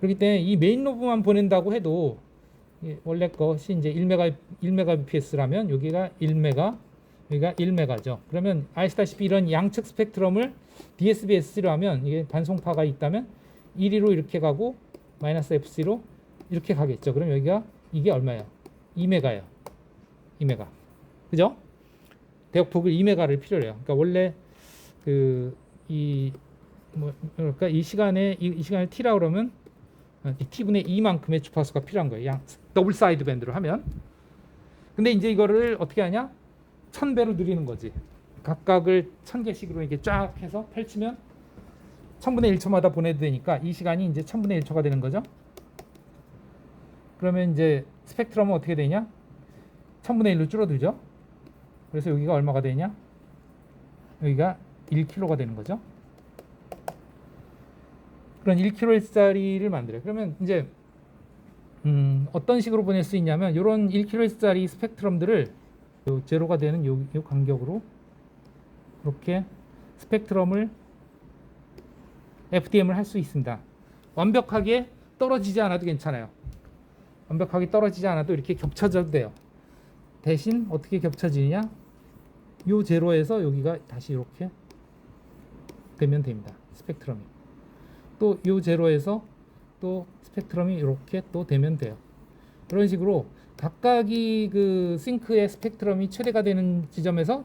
그렇기 때문에 이 메인 로브만 보낸다고 해도 원래 것이 이제 1메가bps라면 여기가 1메가, 여기가 1메가죠. 그러면 아시다시피 이런 양측 스펙트럼을 DSB-SC로 하면 이게 반송파가 있다면 1위로 이렇게 가고 마이너스 FC로 이렇게 가겠죠. 그럼 여기가 이게 얼마예요? 2메가예요. 2메가. 그죠? 대역폭을 2메가를 필요로 해요. 그러니까 원래 그러니까 이 시간에 t라 그러면 t분의 2만큼의 주파수가 필요한 거예요. 더블 사이드 밴드로 하면. 근데 이제 이거를 어떻게 하냐? 1000배로 늘리는 거지. 각각을 1000개씩으로 이렇게 쫙 해서 펼치면 1000분의 1초마다 보내도 되니까 이 시간이 이제 1000분의 1초가 되는 거죠. 그러면 이제 스펙트럼은 어떻게 되냐? 1000분의 1로 줄어들죠. 그래서 여기가 얼마가 되냐? 여기가 1kg가 되는 거죠. 그런 1kHz짜리를 만들어요. 그러면 이제 어떤 식으로 보낼 수 있냐면 이런 1kHz짜리 스펙트럼들을 제로가 되는 요 간격으로 이렇게 스펙트럼을 FDM을 할 수 있습니다. 완벽하게 떨어지지 않아도 괜찮아요. 완벽하게 떨어지지 않아도 이렇게 겹쳐져도 돼요. 대신 어떻게 겹쳐지느냐? 요 제로에서 여기가 다시 이렇게 되면 됩니다. 스펙트럼이. 또 요 제로에서 또 스펙트럼이 이렇게 또 되면 돼요. 그런 식으로 각각이 그 싱크의 스펙트럼이 최대가 되는 지점에서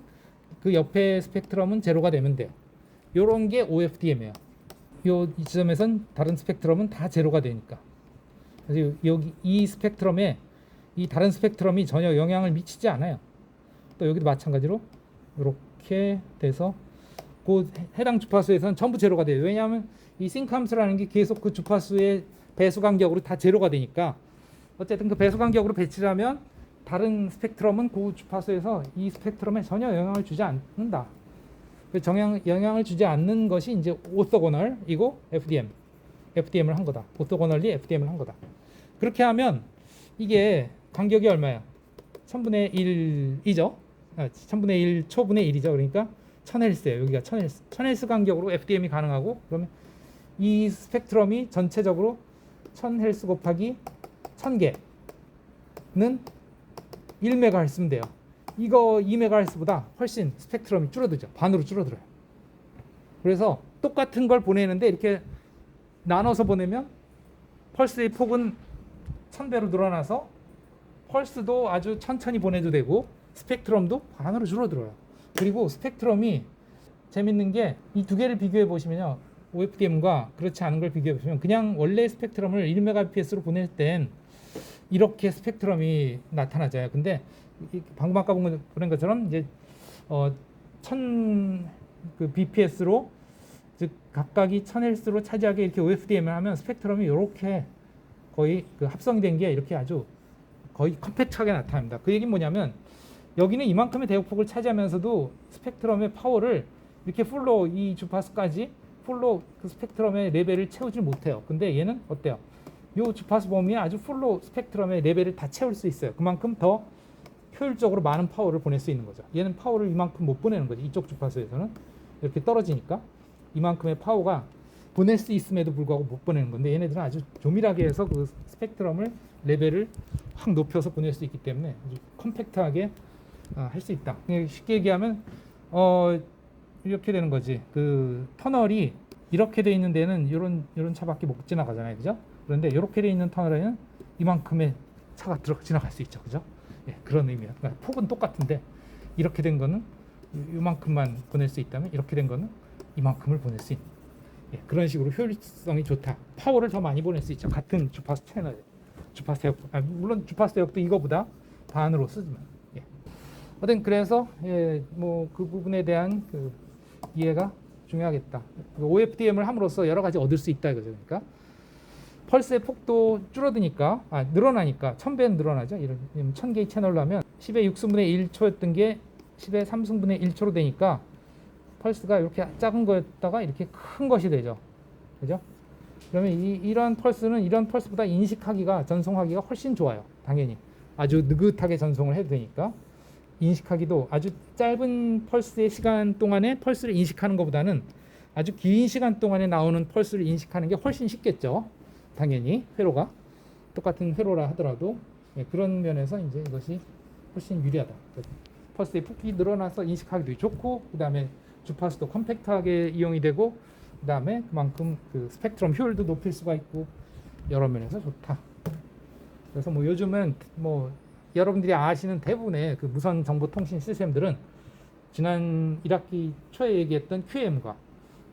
그 옆에 스펙트럼은 제로가 되면 돼요. 요런 게 OFDM이에요. 요 지점에선 다른 스펙트럼은 다 제로가 되니까. 그래서 여기 이 스펙트럼에 이 다른 스펙트럼이 전혀 영향을 미치지 않아요. 또 여기도 마찬가지로 이렇게 돼서 그 해당 주파수에서는 전부 제로가 돼요. 왜냐하면 이 싱크 함수라는 게 계속 그 주파수의 배수 간격으로 다 제로가 되니까, 어쨌든 그 배수 간격으로 배치를 하면 다른 스펙트럼은 그 주파수에서 이 스펙트럼에 전혀 영향을 주지 않는다. 영향을 주지 않는 것이 이제 오토고널이고 FDM을 한 거다. 오토고널리 FDM을 한 거다. 그렇게 하면 이게 간격이 얼마야? 1000분의 1이죠. 1000분의 1 초분의 1이죠. 그러니까 1000Hz예요. 여기가 1000Hz. 1000Hz 간격으로 FDM이 가능하고, 그러면 이 스펙트럼이 전체적으로 1000Hz 곱하기 1000개는 1MHz면 돼요. 이거 2MHz보다 훨씬 스펙트럼이 줄어들죠. 반으로 줄어들어요. 그래서 똑같은 걸 보내는데 이렇게 나눠서 보내면 펄스의 폭은 1000배로 늘어나서 펄스도 아주 천천히 보내도 되고 스펙트럼도 반으로 줄어들어요. 그리고 스펙트럼이 재밌는 게 이 두 개를 비교해 보시면요, OFDM과 그렇지 않은 걸 비교해 보시면 그냥 원래 스펙트럼을 1MBPS로 보낼 땐 이렇게 스펙트럼이 나타나져요. 근데 방금 아까 본 것처럼 이제 1000 BPS로, 즉 각각이 1000Hz로 차지하게 이렇게 OFDM을 하면 스펙트럼이 이렇게 거의 그 합성이 된 게 이렇게 아주 거의 컴팩트하게 나타납니다. 그 얘기는 뭐냐면 여기는 이만큼의 대역폭을 차지하면서도 스펙트럼의 파워를 이렇게 풀로 이 주파수까지 풀로 그 스펙트럼의 레벨을 채우지 못해요. 근데 얘는 어때요? 이 주파수 범위에 아주 풀로 스펙트럼의 레벨을 다 채울 수 있어요. 그만큼 더 효율적으로 많은 파워를 보낼 수 있는 거죠. 얘는 파워를 이만큼 못 보내는 거죠. 이쪽 주파수에서는 이렇게 떨어지니까 이만큼의 파워가 보낼 수 있음에도 불구하고 못 보내는 건데, 얘네들은 아주 조밀하게 해서 그 스펙트럼을 레벨을 확 높여서 보낼 수 있기 때문에 아주 컴팩트하게 할 수 있다. 쉽게 얘기하면 이렇게 되는 거지. 그 터널이 이렇게 돼 있는 데는 이런 차밖에 못 지나가잖아요, 그죠? 그런데 이렇게 돼 있는 터널에는 이만큼의 차가 지나갈 수 있죠, 그죠? 예, 그런 의미야. 그러니까 폭은 똑같은데 이렇게 된 거는 이만큼만 보낼 수 있다면 이렇게 된 거는 이만큼을 보낼 수 있는. 예, 그런 식으로 효율성이 좋다. 파워를 더 많이 보낼 수 있죠. 같은 주파수 채널, 주파수 대역, 물론 주파수 대역도 이거보다 반으로 쓰지만. 예. 어쨌든 그래서 뭐 그 부분에 대한 그 이해가 중요하겠다. OFDM을 함으로써 여러 가지 얻을 수 있다 이거죠. 그러니까 펄스의 폭도 늘어나니까 1000배는 늘어나죠. 이런 1000개의 채널로 하면 10의 6분의 1초였던 게 10의 3승분의 1초로 되니까 펄스가 이렇게 작은 거였다가 이렇게 큰 것이 되죠. 그죠? 그러면 이런 펄스는 이런 펄스보다 인식하기가, 전송하기가 훨씬 좋아요. 당연히. 아주 느긋하게 전송을 해도 되니까. 인식하기도 아주 짧은 펄스의 시간 동안에 펄스를 인식하는 것보다는 아주 긴 시간 동안에 나오는 펄스를 인식하는 게 훨씬 쉽겠죠. 당연히 회로가 똑같은 회로라 하더라도 그런 면에서 이제 이것이 훨씬 유리하다. 펄스의 폭이 늘어나서 인식하기도 좋고, 그 다음에 주파수도 컴팩트하게 이용이 되고, 그 다음에 그만큼 그 스펙트럼 효율도 높일 수가 있고, 여러 면에서 좋다. 그래서 뭐 요즘은 뭐 여러분들이 아시는 대부분의 그 무선 정보통신 시스템들은 지난 1학기 초에 얘기했던 QAM과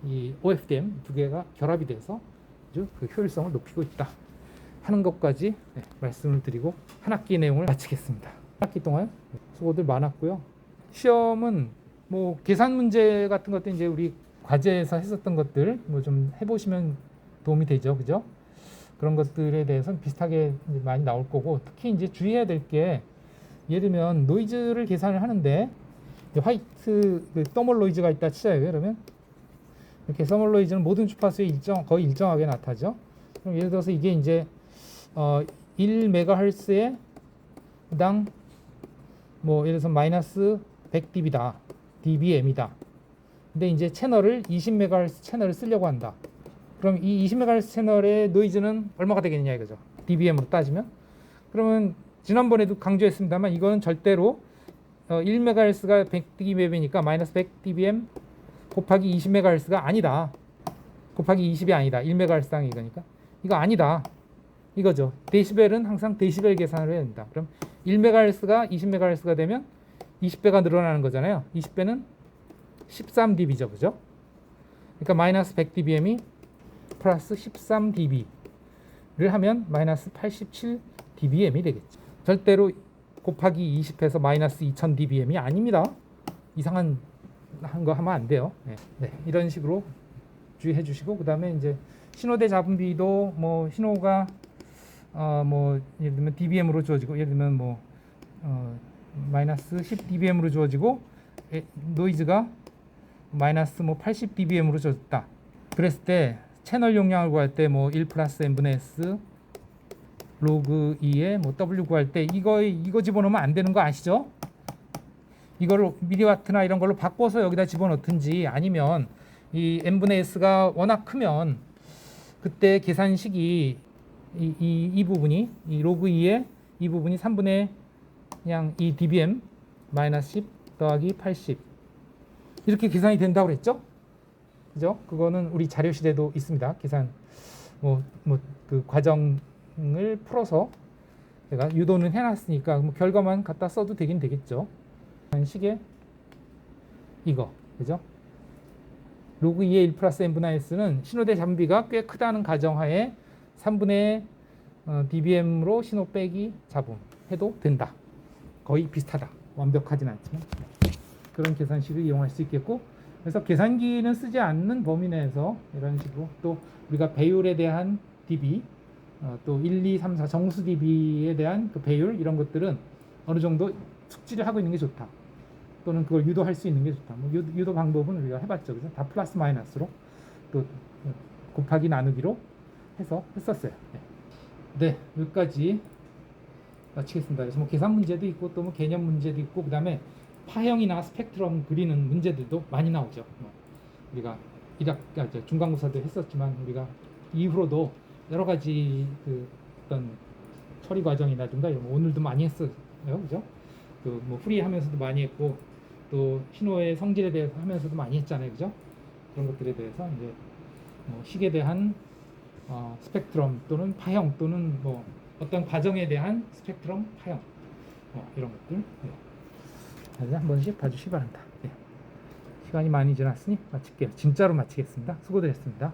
이 OFDM 두 개가 결합이 돼서 아주 그 효율성을 높이고 있다 하는 것까지 말씀을 드리고 한 학기 내용을 마치겠습니다. 한 학기 동안 수고들 많았고요. 시험은 뭐 계산 문제 같은 것도 이제 우리 과제에서 했었던 것들 뭐 좀 해보시면 도움이 되죠, 그죠? 그런 것들에 대해서는 비슷하게 이제 많이 나올 거고, 특히 이제 주의해야 될 게, 예를 들면 노이즈를 계산을 하는데 화이트 그 더멀 노이즈가 있다 치자요. 그러면 이렇게 더멀 노이즈는 모든 주파수에 거의 일정하게 나타나죠. 그럼 예를 들어서 이게 이제 1MHz에 당 뭐 예를 들어서 마이너스 100dB다, dBm이다. 근데 이제 채널을 20MHz 채널을 쓰려고 한다. 그럼 이 20MHz 채널의 노이즈는 얼마가 되겠느냐 이거죠. dBm으로 따지면. 그러면 지난번에도 강조했습니다만 이거는 절대로 1MHz가 100dBm이니까 마이너스 100dBm 곱하기 20MHz가 아니다. 곱하기 20이 아니다. 1MHz당 이거니까. 이거 아니다. 이거죠. 데시벨은 항상 데시벨 계산을 해야 된다. 그럼 1MHz가 20MHz가 되면 20배가 늘어나는 거잖아요. 20배는 13dB죠. 그죠? 그러니까 마이너스 100dBm이 플러스 13dB를 하면 마이너스 87dBm이 되겠죠. 절대로 곱하기 20해서 마이너스 2000dBm이 아닙니다. 이상한 거 하면 안 돼요. 네, 이런 식으로 주의해 주시고, 그 다음에 이제 신호대 잡음비도 뭐 신호가 뭐 예를 들면 dBm으로 주어지고, 예를 들면 뭐 마이너스 10dBm으로 주어지고 노이즈가 마이너스 뭐 80dBm으로 주어졌다. 그랬을 때 채널 용량을 구할 때 뭐 1 플러스 n분의 s 로그 2에 뭐 w 구할 때 이거 집어넣으면 안 되는 거 아시죠? 이거를 미리와트나 이런 걸로 바꿔서 여기다 집어넣든지, 아니면 이 n분의 s가 워낙 크면 그때 계산식이 이 부분이 이 로그 2에 이 부분이 3분의 그냥 이 dBm 마이너스 10 더하기 80 이렇게 계산이 된다고 그랬죠? 그죠? 그거는 우리 자료실에도 있습니다. 계산 그 과정을 풀어서 제가 유도는 해놨으니까 뭐 결과만 갖다 써도 되긴 되겠죠. 식의 이거 그죠? 로그 2의 1 플러스 n분의 s는 신호대 잡음비가 꽤 크다는 가정하에 3분의 dBm으로 신호 빼기 잡음 해도 된다. 거의 비슷하다. 완벽하진 않지만 그런 계산식을 이용할 수 있겠고, 그래서 계산기는 쓰지 않는 범위 내에서 이런 식으로 또 우리가 배율에 대한 dB, 또 1, 2, 3, 4 정수 dB에 대한 그 배율 이런 것들은 어느 정도 숙지를 하고 있는 게 좋다. 또는 그걸 유도할 수 있는 게 좋다. 뭐 유도 방법은 우리가 해봤죠, 그죠? 다 플러스 마이너스로 또 곱하기 나누기로 해서 했었어요. 네, 여기까지 마치겠습니다. 그래서 뭐 계산 문제도 있고 또 뭐 개념 문제도 있고, 그 다음에 파형이나 스펙트럼 그리는 문제들도 많이 나오죠. 우리가 1학 중간고사도 했었지만 우리가 이후로도 여러 가지 그 어떤 처리 과정이라든가 이런 거 오늘도 많이 했어요, 그죠? 그 뭐 풀이하면서도 많이 했고, 또 신호의 성질에 대해서 하면서도 많이 했잖아요, 그죠? 그런 것들에 대해서 이제 뭐 식에 대한 스펙트럼 또는 파형 또는 뭐 어떤 과정에 대한 스펙트럼 파형 이런 것들 한 번씩 봐주시기 바랍니다. 네. 시간이 많이 지났으니 마칠게요. 진짜로 마치겠습니다. 수고들 했습니다.